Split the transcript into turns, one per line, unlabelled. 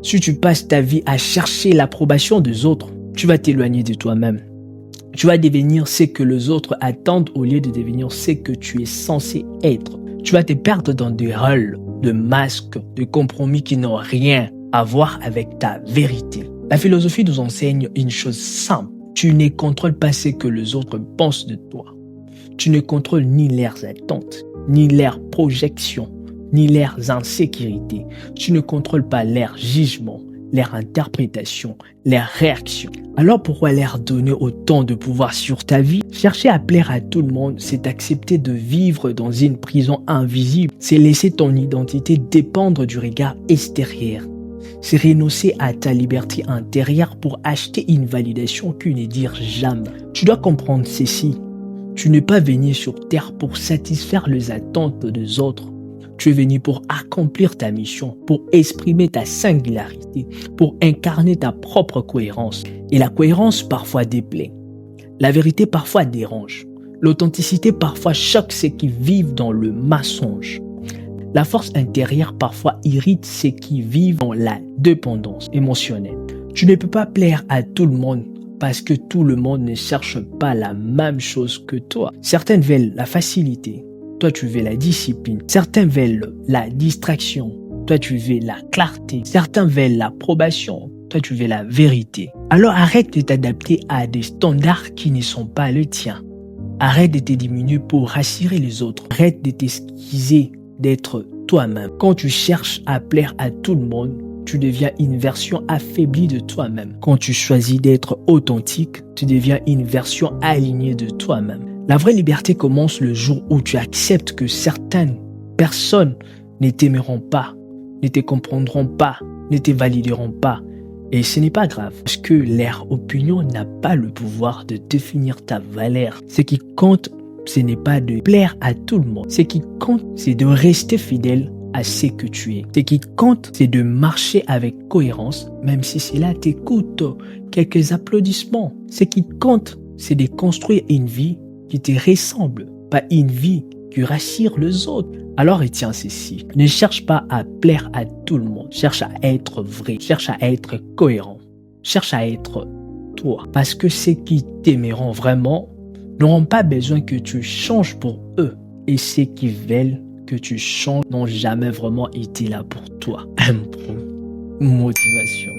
Si tu passes ta vie à chercher l'approbation des autres, tu vas t'éloigner de toi-même. Tu vas devenir ce que les autres attendent au lieu de devenir ce que tu es censé être. Tu vas te perdre dans des rôles, de masques, de compromis qui n'ont rien à voir avec ta vérité. La philosophie nous enseigne une chose simple. Tu ne contrôles pas ce que les autres pensent de toi. Tu ne contrôles ni leurs attentes, ni leurs projections, ni leurs insécurités. Tu ne contrôles pas leurs jugements, leurs interprétations, leurs réactions. Alors pourquoi leur donner autant de pouvoir sur ta vie? Chercher à plaire à tout le monde, c'est accepter de vivre dans une prison invisible. C'est laisser ton identité dépendre du regard extérieur. C'est renoncer à ta liberté intérieure pour acheter une validation qui ne dure jamais. Tu dois comprendre ceci. Tu n'es pas venu sur terre pour satisfaire les attentes des autres. Tu es venu pour accomplir ta mission, pour exprimer ta singularité, pour incarner ta propre cohérence. Et la cohérence parfois déplaît. La vérité parfois dérange. L'authenticité parfois choque ceux qui vivent dans le mensonge. La force intérieure parfois irrite ceux qui vivent dans la dépendance émotionnelle. Tu ne peux pas plaire à tout le monde parce que tout le monde ne cherche pas la même chose que toi. Certains veulent la facilité. Toi, tu veux la discipline. Certains veulent la distraction. Toi, tu veux la clarté. Certains veulent l'approbation. Toi, tu veux la vérité. Alors, arrête de t'adapter à des standards qui ne sont pas les tiens. Arrête de te diminuer pour rassurer les autres. Arrête de t'excuser d'être toi-même. Quand tu cherches à plaire à tout le monde, tu deviens une version affaiblie de toi-même. Quand tu choisis d'être authentique, tu deviens une version alignée de toi-même. La vraie liberté commence le jour où tu acceptes que certaines personnes ne t'aimeront pas, ne te comprendront pas, ne te valideront pas. Et ce n'est pas grave, parce que leur opinion n'a pas le pouvoir de définir ta valeur. Ce qui compte, ce n'est pas de plaire à tout le monde. Ce qui compte, c'est de rester fidèle à ce que tu es. Ce qui compte, c'est de marcher avec cohérence, même si cela t'écoute quelques applaudissements. Ce qui compte, c'est de construire une vie qui te ressemble, pas une vie qui rassure les autres. Alors retiens ceci, ne cherche pas à plaire à tout le monde, cherche à être vrai, cherche à être cohérent, cherche à être toi. Parce que ceux qui t'aimeront vraiment n'auront pas besoin que tu changes pour eux. Et ceux qui veulent que tu changes n'ont jamais vraiment été là pour toi. Motivation.